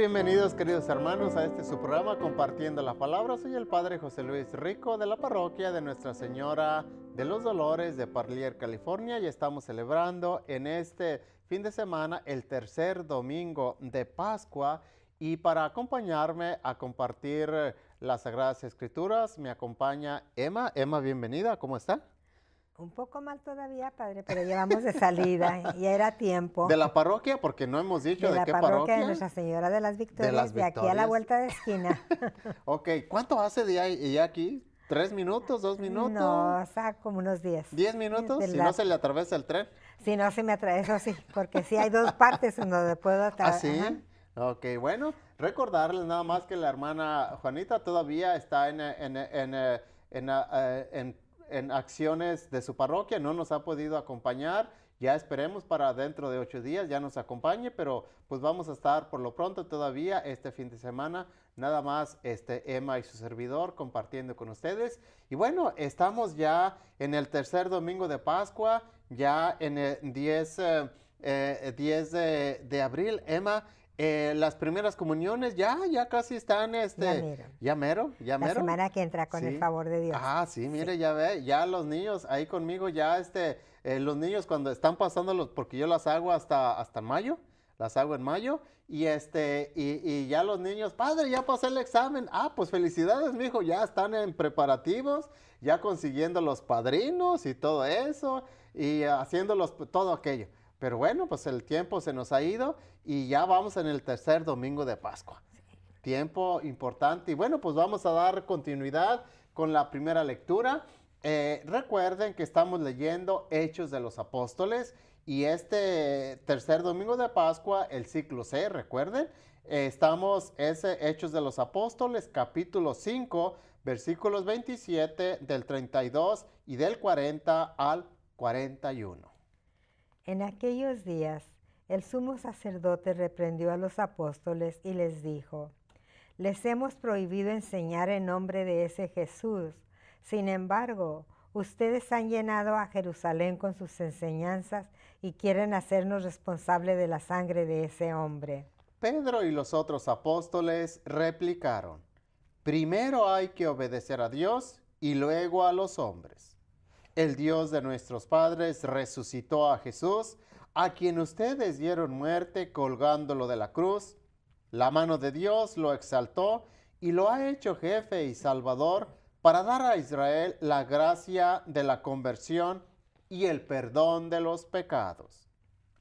bienvenidos queridos hermanos a este su programa Compartiendo la Palabra. Soy el Padre José Luis Rico de la parroquia de Nuestra Señora de los Dolores de Parlier, California, y estamos celebrando en este fin de semana el tercer domingo de Pascua. Y para acompañarme a compartir las Sagradas Escrituras me acompaña Emma. Emma, bienvenida, ¿cómo está? Un poco mal todavía, padre, pero llevamos de salida, ya era tiempo. ¿De la parroquia? Porque no hemos dicho de qué parroquia. De la parroquia de Nuestra Señora de las Victorias, de aquí a la vuelta de esquina. Ok, ¿cuánto hace de ahí aquí? ¿3 minutos, 2 minutos? No, o sea, como unos 10. ¿10 minutos? Si no se le atraviesa el tren. Si no se me atraviesa, eso sí, porque sí hay dos partes en donde puedo atravesar. ¿Ah, sí? Ok, bueno, recordarles nada más que la hermana Juanita todavía está en acciones de su parroquia, no nos ha podido acompañar, ya esperemos para dentro de 8 días ya nos acompañe, pero pues vamos a estar por lo pronto todavía este fin de semana, nada más Emma y su servidor compartiendo con ustedes. Y bueno, estamos ya en el tercer domingo de Pascua, ya en el 10 de abril, Emma. Las primeras comuniones ya casi están, ya mero. La semana que entra, con el favor de Dios. Ah, sí, mire, ya ve, ya los niños ahí conmigo, ya los niños cuando están pasándolos, porque yo las hago hasta mayo, las hago en mayo, y ya los niños, padre, ya pasé el examen. Ah, pues felicidades, mijo, ya están en preparativos, ya consiguiendo los padrinos y todo eso, y haciéndolos, todo aquello. Pero bueno, pues el tiempo se nos ha ido y ya vamos en el tercer domingo de Pascua. Sí. Tiempo importante. Y bueno, pues vamos a dar continuidad con la primera lectura. Recuerden que estamos leyendo Hechos de los Apóstoles y este tercer domingo de Pascua, el ciclo C, recuerden, estamos Hechos de los Apóstoles, capítulo 5, versículos 27, del 32 y del 40 al 41. En aquellos días, el sumo sacerdote reprendió a los apóstoles y les dijo: les hemos prohibido enseñar en nombre de ese Jesús. Sin embargo, ustedes han llenado a Jerusalén con sus enseñanzas y quieren hacernos responsable de la sangre de ese hombre. Pedro y los otros apóstoles replicaron: primero hay que obedecer a Dios y luego a los hombres. El Dios de nuestros padres resucitó a Jesús, a quien ustedes dieron muerte colgándolo de la cruz. La mano de Dios lo exaltó y lo ha hecho jefe y salvador para dar a Israel la gracia de la conversión y el perdón de los pecados.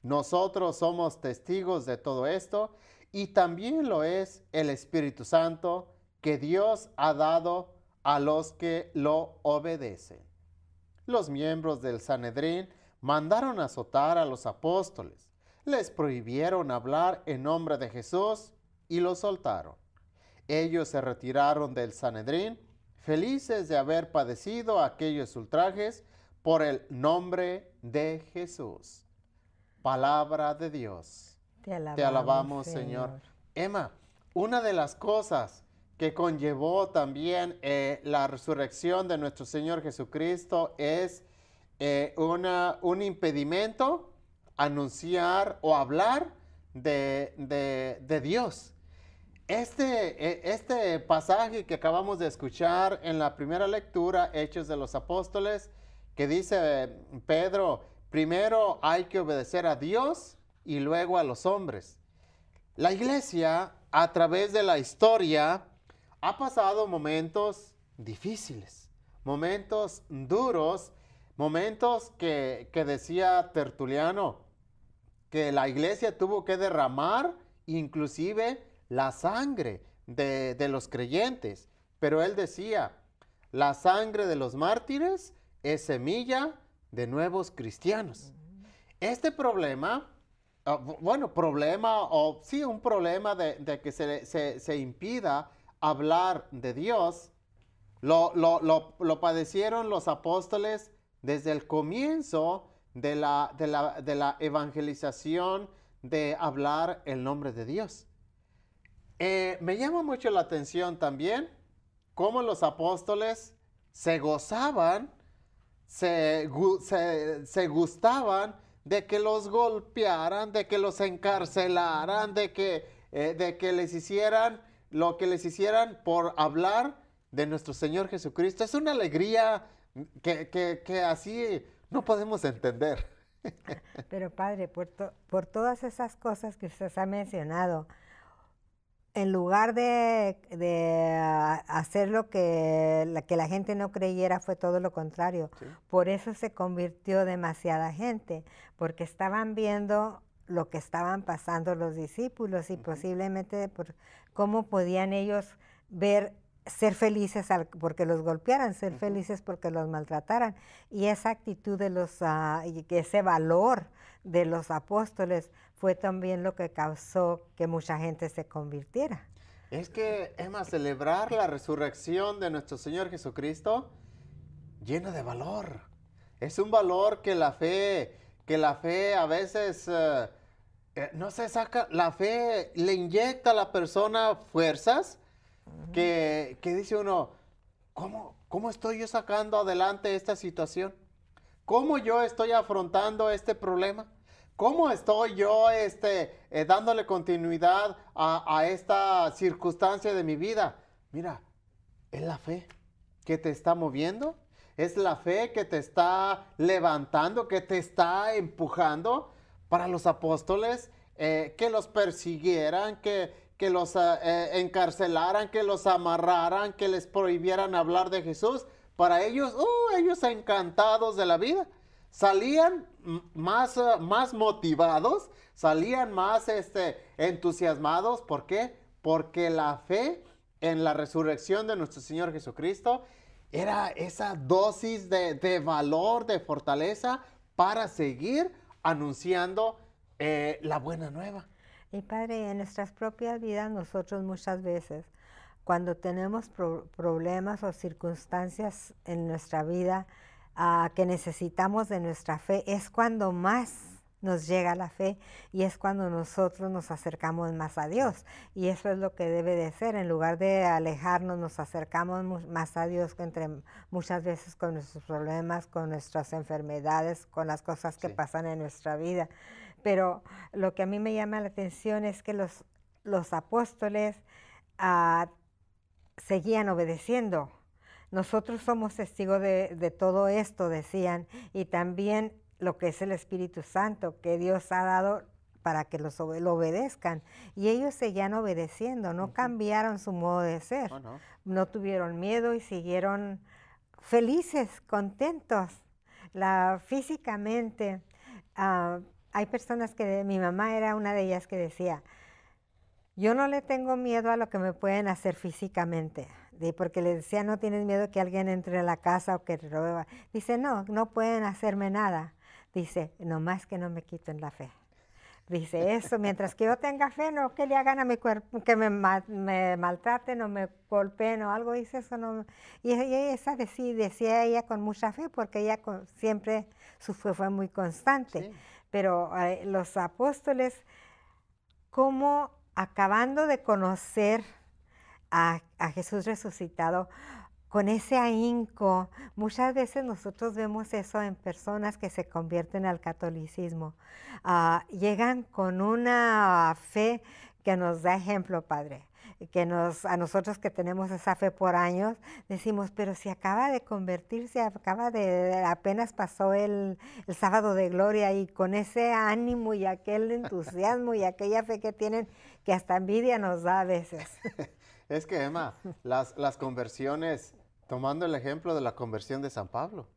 Nosotros somos testigos de todo esto y también lo es el Espíritu Santo que Dios ha dado a los que lo obedecen. Los miembros del Sanedrín mandaron azotar a los apóstoles, les prohibieron hablar en nombre de Jesús y los soltaron. Ellos se retiraron del Sanedrín, felices de haber padecido aquellos ultrajes por el nombre de Jesús. Palabra de Dios. Te alabamos, Señor. Emma, una de las cosas que conllevó también la resurrección de nuestro Señor Jesucristo es un impedimento anunciar o hablar de Dios. Este pasaje que acabamos de escuchar en la primera lectura, Hechos de los Apóstoles, que dice Pedro, primero hay que obedecer a Dios y luego a los hombres. La iglesia, a través de la historia, ha pasado momentos difíciles, momentos duros, momentos que decía Tertuliano, que la iglesia tuvo que derramar inclusive la sangre de los creyentes. Pero él decía, la sangre de los mártires es semilla de nuevos cristianos. Este problema, un problema de que se impida hablar de Dios, lo padecieron los apóstoles desde el comienzo de la evangelización, de hablar el nombre de Dios. Me llama mucho la atención también cómo los apóstoles se gozaban, se gustaban de que los golpearan, de que los encarcelaran, de que de que les hicieran lo que les hicieran por hablar de nuestro Señor Jesucristo. Es una alegría que así no podemos entender. Pero Padre, por todas esas cosas que usted ha mencionado, en lugar de hacer lo que la gente no creyera, fue todo lo contrario. Sí. Por eso se convirtió demasiada gente, porque estaban viendo lo que estaban pasando los discípulos y posiblemente por cómo podían ellos ver ser felices porque los golpearan, ser felices porque los maltrataran. Y esa actitud de ese valor de los apóstoles fue también lo que causó que mucha gente se convirtiera. Es que, Emma, celebrar la resurrección de nuestro Señor Jesucristo llena de valor. Es un valor que la fe a veces no se saca. La fe le inyecta a la persona fuerzas que dice uno, ¿cómo estoy yo sacando adelante esta situación? ¿Cómo yo estoy afrontando este problema? ¿Cómo estoy yo dándole continuidad a esta circunstancia de mi vida? Mira, es la fe que te está moviendo, es la fe que te está levantando, que te está empujando. Para los apóstoles, que los persiguieran, que los encarcelaran, que los amarraran, que les prohibieran hablar de Jesús. Para ellos, ellos encantados de la vida. Salían más motivados, salían más entusiasmados. ¿Por qué? Porque la fe en la resurrección de nuestro Señor Jesucristo era esa dosis de valor, de fortaleza para seguir anunciando la buena nueva. Y Padre, en nuestras propias vidas nosotros muchas veces, cuando tenemos problemas o circunstancias en nuestra vida que necesitamos de nuestra fe, es cuando más nos llega la fe y es cuando nosotros nos acercamos más a Dios. Y eso es lo que debe de ser. En lugar de alejarnos, nos acercamos más a Dios, muchas veces con nuestros problemas, con nuestras enfermedades, con las cosas que pasan en nuestra vida. Pero lo que a mí me llama la atención es que los apóstoles seguían obedeciendo. Nosotros somos testigos de todo esto, decían, y también lo que es el Espíritu Santo que Dios ha dado para que lo obedezcan. Y ellos seguían obedeciendo, no cambiaron su modo de ser. No tuvieron miedo y siguieron felices, contentos. Físicamente, hay personas mi mamá era una de ellas que decía, yo no le tengo miedo a lo que me pueden hacer físicamente, porque le decía, no tienes miedo que alguien entre a la casa o que te robe. Dice, no pueden hacerme nada. Dice, nomás que no me quiten la fe. Dice, eso, mientras que yo tenga fe, no que le hagan a mi cuerpo, que me maltraten o me golpeen o algo, dice eso. No. Y esa decía ella con mucha fe, porque ella siempre su fe fue muy constante. Sí. Pero los apóstoles, como acabando de conocer a Jesús resucitado, con ese ahínco, muchas veces nosotros vemos eso en personas que se convierten al catolicismo. Llegan con una fe que nos da ejemplo, Padre. A nosotros que tenemos esa fe por años, decimos, pero si acaba de convertirse, apenas pasó el sábado de gloria y con ese ánimo y aquel entusiasmo y aquella fe que tienen, que hasta envidia nos da a veces. Es que, Emma, las conversiones, tomando el ejemplo de la conversión de San Pablo.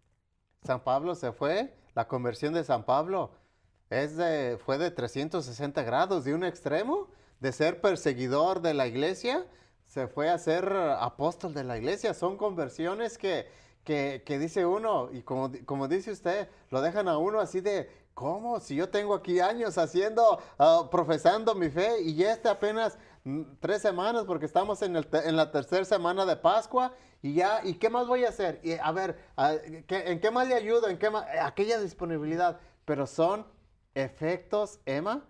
San Pablo se fue, la conversión de San Pablo fue de 360 grados, de un extremo de ser perseguidor de la iglesia, se fue a ser apóstol de la iglesia. Son conversiones que dice uno, y como dice usted, lo dejan a uno así de, ¿cómo? Si yo tengo aquí años profesando mi fe y apenas 3 semanas porque estamos en la tercera semana de Pascua y ¿qué más voy a hacer? Y a ver, ¿en qué más le ayudo? Aquella disponibilidad. Pero son efectos, Emma,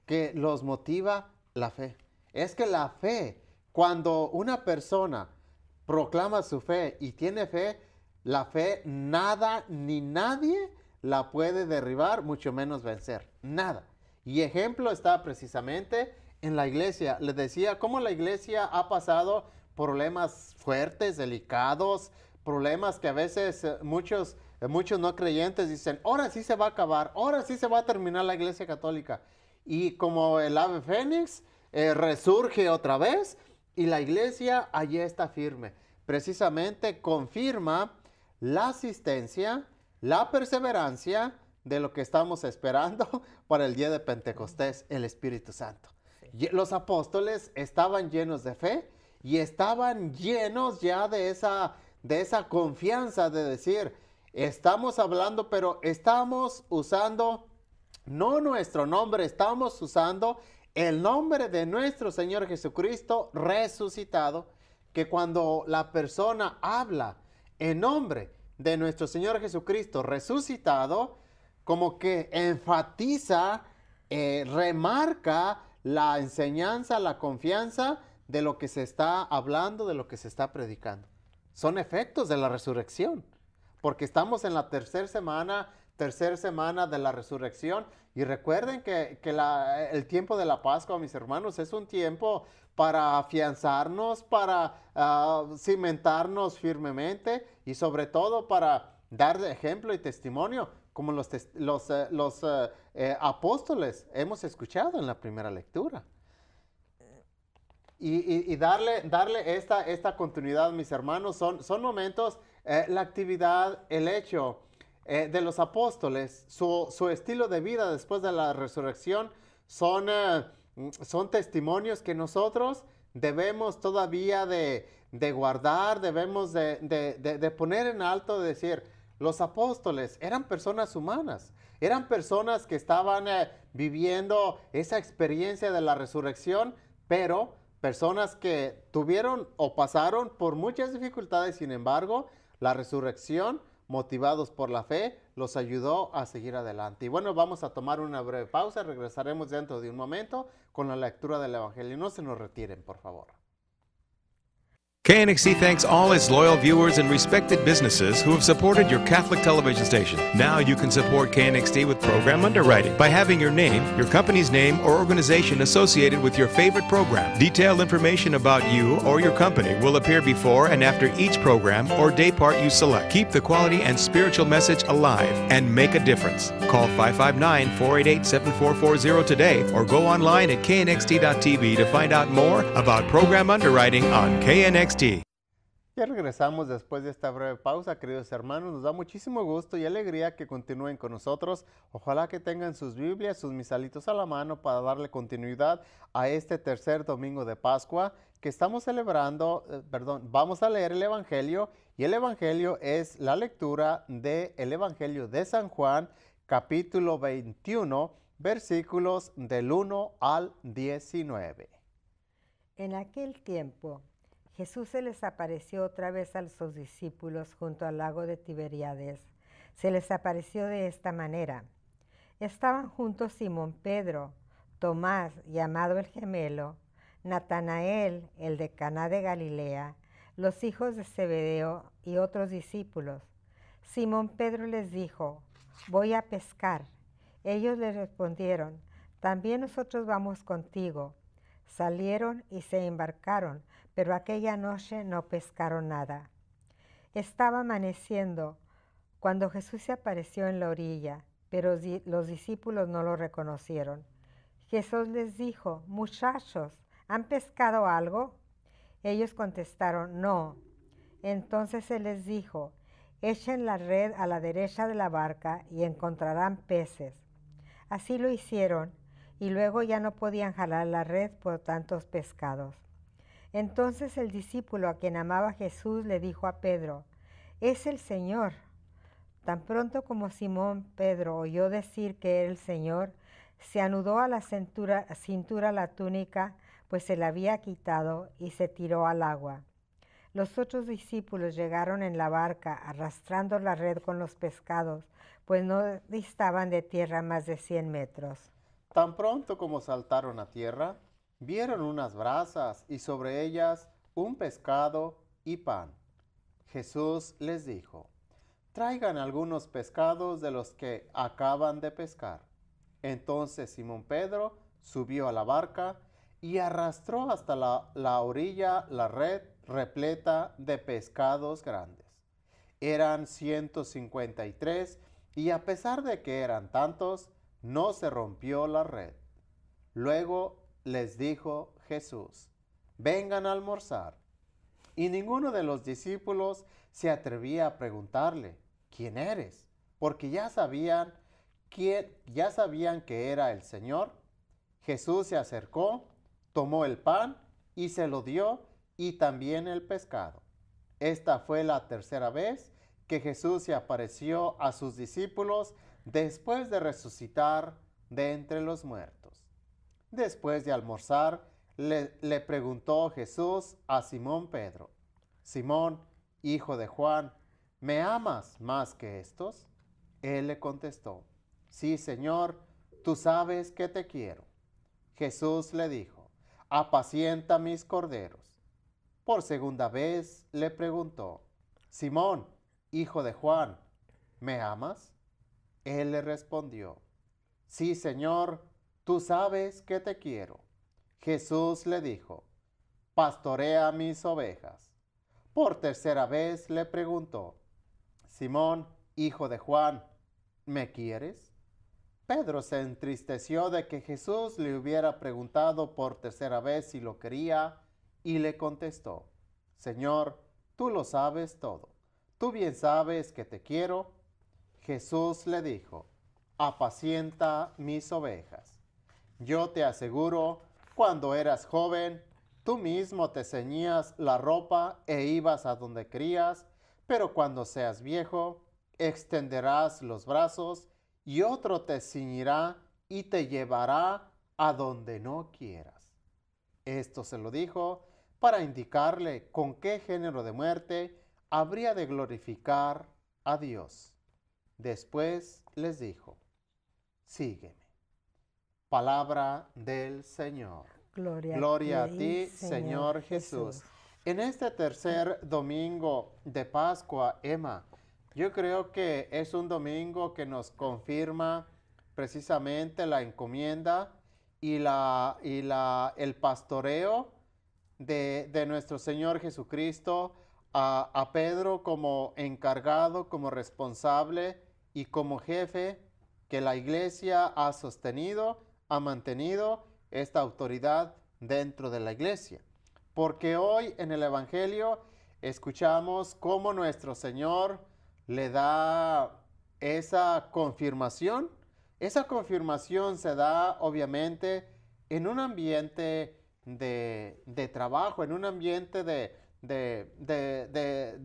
que los motiva la fe. Es que la fe, cuando una persona proclama su fe y tiene fe, la fe nada ni nadie la puede derribar, mucho menos vencer. Nada. Y ejemplo está precisamente en la iglesia. Les decía cómo la iglesia ha pasado problemas fuertes, delicados, problemas que a veces muchos no creyentes dicen, ahora sí se va a acabar, ahora sí se va a terminar la iglesia católica. Y como el ave fénix, resurge otra vez y la iglesia allí está firme. Precisamente confirma la asistencia, la perseverancia de lo que estamos esperando para el día de Pentecostés, el Espíritu Santo. Sí. Los apóstoles estaban llenos de fe y estaban llenos ya de esa confianza de decir, estamos hablando, pero estamos usando no nuestro nombre, estamos usando el nombre de nuestro Señor Jesucristo resucitado, que cuando la persona habla en nombre de nuestro Señor Jesucristo resucitado, como que enfatiza, remarca la enseñanza, la confianza de lo que se está hablando, de lo que se está predicando. Son efectos de la resurrección, porque estamos en la tercera semana de la resurrección. Y recuerden que el tiempo de la Pascua, mis hermanos, es un tiempo para afianzarnos, para cimentarnos firmemente y sobre todo para dar ejemplo y testimonio, como los apóstoles hemos escuchado en la primera lectura. Y darle esta continuidad, mis hermanos, son momentos, la actividad, el hecho de los apóstoles, su estilo de vida después de la resurrección, son testimonios que nosotros debemos todavía de guardar, debemos de poner en alto, de decir, los apóstoles eran personas humanas, eran personas que estaban viviendo esa experiencia de la resurrección, pero personas que tuvieron o pasaron por muchas dificultades. Sin embargo, la resurrección, motivados por la fe, los ayudó a seguir adelante. Y bueno, vamos a tomar una breve pausa. Regresaremos dentro de un momento con la lectura del Evangelio. No se nos retiren, por favor. KNXT thanks all its loyal viewers and respected businesses who have supported your Catholic television station. Now you can support KNXT with program underwriting by having your name, your company's name, or organization associated with your favorite program. Detailed information about you or your company will appear before and after each program or day part you select. Keep the quality and spiritual message alive and make a difference. Call 559-488-7440 today or go online at knxt.tv to find out more about program underwriting on KNXT. Ya regresamos después de esta breve pausa, queridos hermanos. Nos da muchísimo gusto y alegría que continúen con nosotros. Ojalá que tengan sus Biblias, sus misalitos a la mano para darle continuidad a este tercer domingo de Pascua que estamos celebrando. Vamos a leer el Evangelio, y el Evangelio es la lectura del Evangelio de San Juan, capítulo 21, versículos del 1 al 19. En aquel tiempo, Jesús se les apareció otra vez a sus discípulos junto al lago de Tiberíades. Se les apareció de esta manera. Estaban juntos Simón Pedro, Tomás, llamado el gemelo, Natanael, el de Caná de Galilea, los hijos de Zebedeo y otros discípulos. Simón Pedro les dijo, voy a pescar. Ellos le respondieron, también nosotros vamos contigo. Salieron y se embarcaron, pero aquella noche no pescaron nada. Estaba amaneciendo cuando Jesús se apareció en la orilla, pero los discípulos no lo reconocieron. Jesús les dijo, muchachos, ¿han pescado algo? Ellos contestaron, no. Entonces Él les dijo, echen la red a la derecha de la barca y encontrarán peces. Así lo hicieron, y luego ya no podían jalar la red por tantos pescados. Entonces el discípulo a quien amaba Jesús le dijo a Pedro, es el Señor. Tan pronto como Simón Pedro oyó decir que era el Señor, se anudó a la cintura la túnica, pues se la había quitado, y se tiró al agua. Los otros discípulos llegaron en la barca arrastrando la red con los pescados, pues no distaban de tierra más de 100 metros. Tan pronto como saltaron a tierra, vieron unas brasas y sobre ellas un pescado y pan. Jesús les dijo, traigan algunos pescados de los que acaban de pescar. Entonces Simón Pedro subió a la barca y arrastró hasta la orilla la red repleta de pescados grandes. Eran 153 y a pesar de que eran tantos, no se rompió la red. Luego les dijo Jesús: vengan a almorzar. Y ninguno de los discípulos se atrevía a preguntarle: ¿quién eres? Porque ya sabían que era el Señor. Jesús se acercó, tomó el pan y se lo dio, y también el pescado. Esta fue la tercera vez que Jesús se apareció a sus discípulos después de resucitar de entre los muertos. Después de almorzar, le preguntó Jesús a Simón Pedro: Simón, hijo de Juan, ¿me amas más que estos? Él le contestó: sí, Señor, tú sabes que te quiero. Jesús le dijo: apacienta mis corderos. Por segunda vez le preguntó: Simón, hijo de Juan, ¿me amas? Él le respondió: sí, Señor, tú sabes que te quiero. Jesús le dijo: pastorea mis ovejas. Por tercera vez le preguntó: Simón, hijo de Juan, ¿me quieres? Pedro se entristeció de que Jesús le hubiera preguntado por tercera vez si lo quería, y le contestó: Señor, tú lo sabes todo. Tú bien sabes que te quiero. Jesús le dijo: apacienta mis ovejas. Yo te aseguro, cuando eras joven, tú mismo te ceñías la ropa e ibas a donde querías, pero cuando seas viejo, extenderás los brazos y otro te ciñirá y te llevará a donde no quieras. Esto se lo dijo para indicarle con qué género de muerte habría de glorificar a Dios. Después les dijo: sígueme. Palabra del Señor. Gloria a ti, Señor Jesús. En este tercer domingo de Pascua, Emma, yo creo que es un domingo que nos confirma precisamente la encomienda y el pastoreo de nuestro Señor Jesucristo a Pedro como encargado, como responsable y como jefe, que la iglesia ha sostenido, ha mantenido esta autoridad dentro de la iglesia. Porque hoy en el Evangelio escuchamos cómo nuestro Señor le da esa confirmación. Esa confirmación se da obviamente en un ambiente de trabajo, en un ambiente de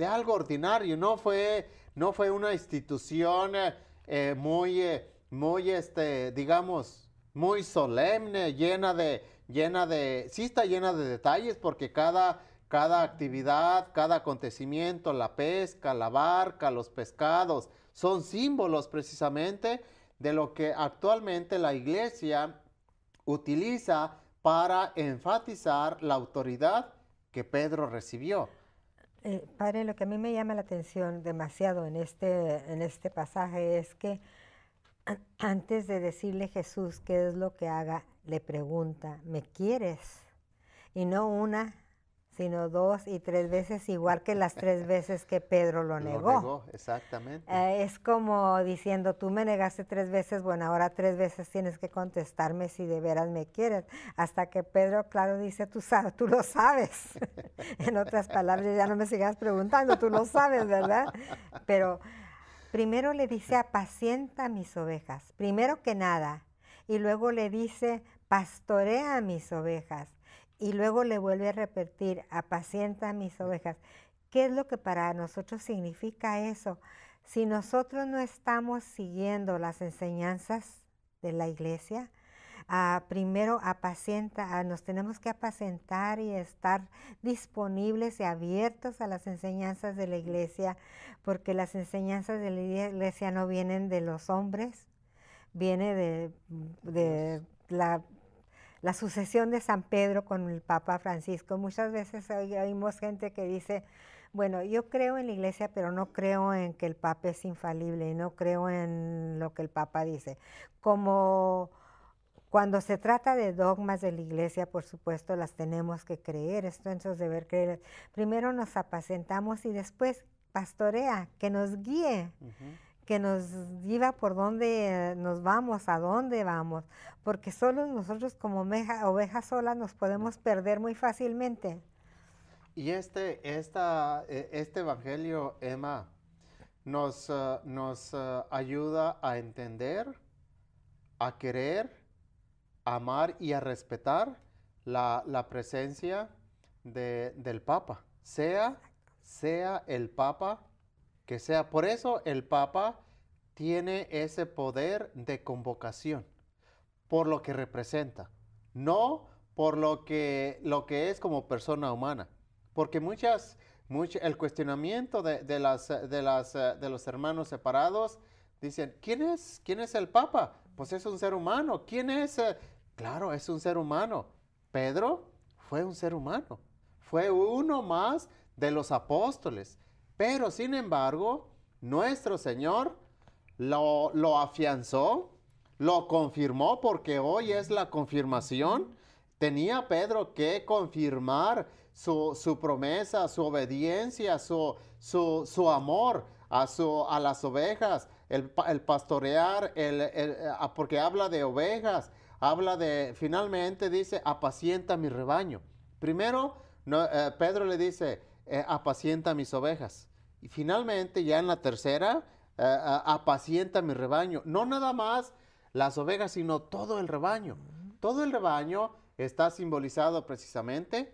algo ordinario. No fue una institución digamos, muy solemne, sí está llena de detalles, porque cada actividad, cada acontecimiento, la pesca, la barca, los pescados, son símbolos precisamente de lo que actualmente la iglesia utiliza para enfatizar la autoridad que Pedro recibió. Padre, lo que a mí me llama la atención demasiado en este pasaje es que antes de decirle Jesús qué es lo que haga, le pregunta: ¿me quieres? Y no una, sino 2 y 3 veces, igual que las 3 veces que Pedro lo negó. Lo negó, exactamente. Es como diciendo: tú me negaste 3 veces, bueno, ahora 3 veces tienes que contestarme si de veras me quieres. Hasta que Pedro, claro, dice: tú lo sabes. En otras palabras, ya no me sigas preguntando, tú lo sabes, ¿verdad? Pero primero le dice: apacienta mis ovejas, primero que nada. Y luego le dice: pastorea mis ovejas. Y luego le vuelve a repetir: apacienta mis ovejas. ¿Qué es lo que para nosotros significa eso? Si nosotros no estamos siguiendo las enseñanzas de la iglesia, primero nos tenemos que apacentar y estar disponibles y abiertos a las enseñanzas de la iglesia, porque las enseñanzas de la iglesia no vienen de los hombres, viene de la sucesión de San Pedro con el Papa Francisco. Muchas veces oímos gente que dice: bueno, yo creo en la iglesia, pero no creo en que el Papa es infalible, no creo en lo que el Papa dice. Como Cuando se trata de dogmas de la iglesia, por supuesto, las tenemos que creer, es nuestro deber creer. Primero nos apacentamos y después pastorea, que nos guíe, que nos diga por dónde nos vamos, a dónde vamos, porque solo nosotros como ovejas solas nos podemos perder muy fácilmente. Y este evangelio, Emma, nos ayuda a entender, a querer, a amar y a respetar la presencia del Papa, sea el Papa que sea. Por eso el Papa tiene ese poder de convocación, por lo que representa, no por lo que es como persona humana. Porque el cuestionamiento de los hermanos separados dicen, ¿quién es el Papa? Pues es un ser humano. ¿Quién es? Claro, es un ser humano. Pedro fue un ser humano. Fue uno más de los apóstoles. Pero, sin embargo, nuestro Señor lo afianzó, lo confirmó, porque hoy es la confirmación. Tenía Pedro que confirmar su promesa, su obediencia, su amor a las ovejas, el pastorear, porque habla de ovejas, finalmente dice, apacienta mi rebaño. Primero, Pedro le dice, apacienta mis ovejas. Y finalmente, ya en la tercera, apacienta mi rebaño. No nada más las ovejas, sino todo el rebaño. Todo el rebaño está simbolizado precisamente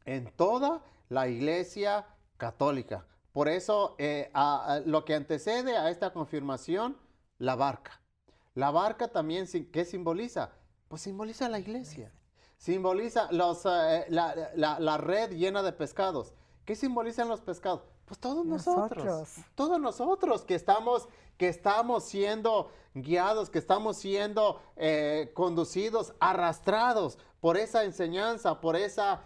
en toda la Iglesia católica. Por eso, lo que antecede a esta confirmación, la barca. La barca también, ¿qué simboliza? Pues simboliza la Iglesia. Simboliza la red llena de pescados. ¿Qué simbolizan los pescados? Pues todos nosotros. Todos nosotros que estamos siendo guiados, que estamos siendo conducidos, arrastrados por esa enseñanza, por esa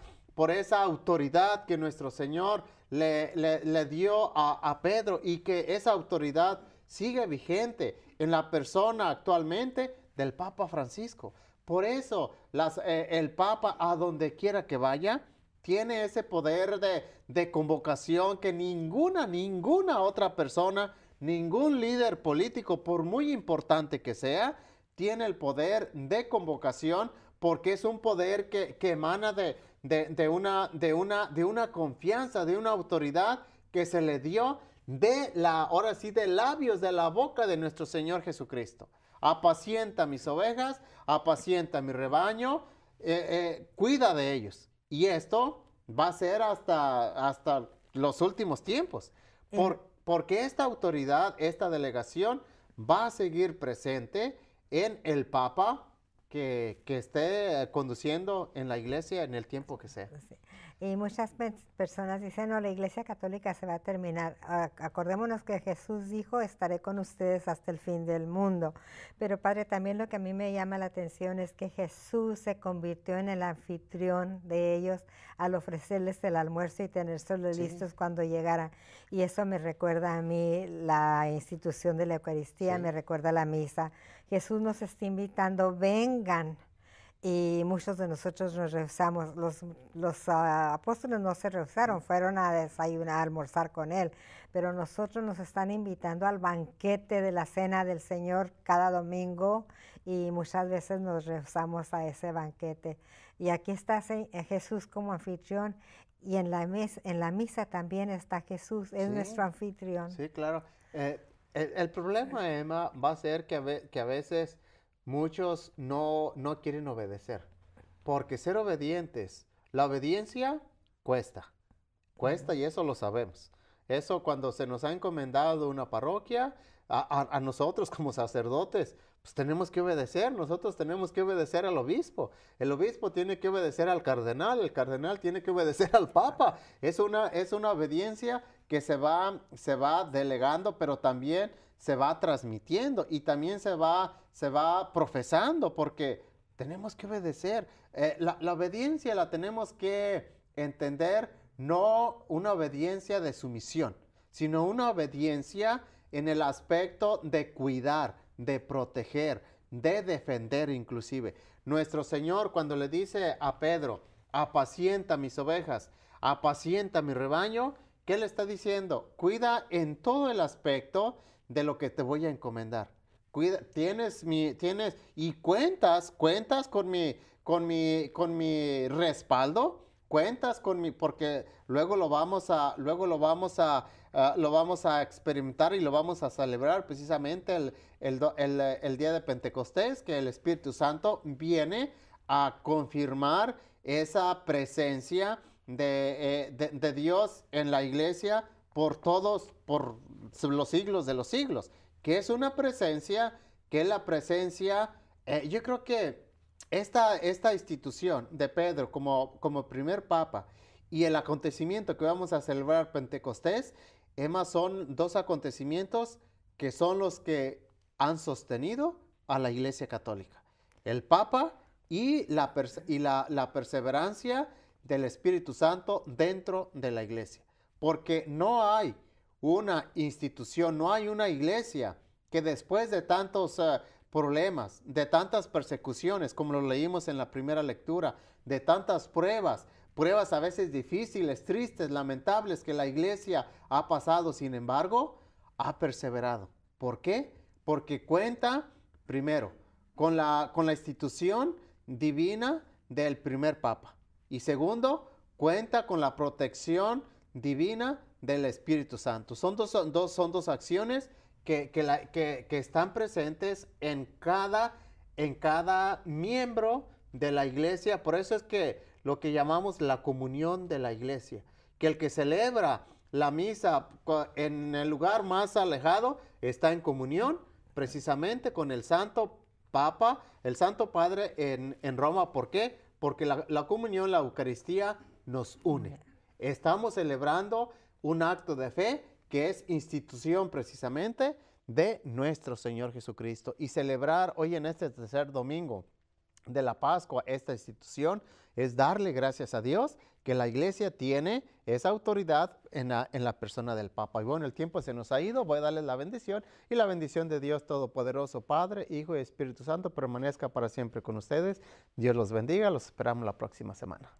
autoridad que nuestro Señor le dio a Pedro, y que esa autoridad sigue vigente en la persona actualmente del Papa Francisco. Por eso el Papa, a donde quiera que vaya, tiene ese poder de convocación que ninguna otra persona, ningún líder político, por muy importante que sea, tiene el poder de convocación, porque es un poder que emana de una confianza, de una autoridad que se le dio de labios, de la boca de nuestro Señor Jesucristo. Apacienta mis ovejas, apacienta mi rebaño, cuida de ellos. Y esto va a ser hasta los últimos tiempos. Porque esta autoridad, esta delegación, va a seguir presente en el Papa que esté conduciendo en la Iglesia en el tiempo que sea. Sí. Y muchas personas dicen, no, la Iglesia Católica se va a terminar. Acordémonos que Jesús dijo, estaré con ustedes hasta el fin del mundo. Pero Padre, también lo que a mí me llama la atención es que Jesús se convirtió en el anfitrión de ellos al ofrecerles el almuerzo y tenerlos listos cuando llegaran. Y eso me recuerda a mí la institución de la Eucaristía, me recuerda la misa. Jesús nos está invitando, vengan. Y muchos de nosotros nos rehusamos. Los apóstoles no se rehusaron, fueron a desayunar, a almorzar con Él. Pero nosotros nos están invitando al banquete de la Cena del Señor cada domingo, y muchas veces nos rehusamos a ese banquete. Y aquí está Jesús como anfitrión, y en la misa también está Jesús, es nuestro anfitrión. Sí, claro. El problema, Emma, va a ser que a veces muchos no quieren obedecer, porque ser obedientes, la obediencia cuesta, y eso lo sabemos. Eso, cuando se nos ha encomendado una parroquia, a nosotros como sacerdotes, pues tenemos que obedecer. Nosotros tenemos que obedecer al obispo. El obispo tiene que obedecer al cardenal. El cardenal tiene que obedecer al papa. Es una obediencia que se va delegando, pero también se va transmitiendo, y también se va profesando, porque tenemos que obedecer. La obediencia la tenemos que entender, no una obediencia de sumisión, sino una obediencia en el aspecto de cuidar, de proteger, de defender inclusive. Nuestro Señor cuando le dice a Pedro, apacienta mis ovejas, apacienta mi rebaño, ¿qué le está diciendo? Cuida en todo el aspecto de lo que te voy a encomendar. Cuida, tienes y cuentas con mi respaldo, cuentas con mi, porque luego lo vamos a experimentar y lo vamos a celebrar precisamente el día de Pentecostés, que el Espíritu Santo viene a confirmar esa presencia de Dios en la iglesia por los siglos de los siglos, que es una presencia, que es la presencia, yo creo que esta institución de Pedro como primer papa y el acontecimiento que vamos a celebrar Pentecostés, Emma, son dos acontecimientos que son los que han sostenido a la Iglesia Católica. El Papa y la perseverancia del Espíritu Santo dentro de la Iglesia. Porque no hay una institución, no hay una iglesia que después de tantos problemas, de tantas persecuciones, como lo leímos en la primera lectura, de tantas pruebas a veces difíciles, tristes, lamentables que la iglesia ha pasado, sin embargo, ha perseverado. ¿Por qué? Porque cuenta, primero, con la institución divina del primer papa. Y segundo, cuenta con la protección divina del Espíritu Santo. Son dos acciones que están presentes en cada miembro de la iglesia. Por eso es que lo que llamamos la comunión de la iglesia, que el que celebra la misa en el lugar más alejado está en comunión precisamente con el Santo Papa, el Santo Padre en Roma. ¿Por qué? Porque la comunión, la Eucaristía nos une. Estamos celebrando un acto de fe que es institución precisamente de nuestro Señor Jesucristo. Y celebrar hoy en este tercer domingo de la Pascua esta institución es darle gracias a Dios que la iglesia tiene esa autoridad en la persona del Papa. Y bueno, el tiempo se nos ha ido, voy a darles la bendición, y la bendición de Dios Todopoderoso, Padre, Hijo y Espíritu Santo permanezca para siempre con ustedes. Dios los bendiga, los esperamos la próxima semana.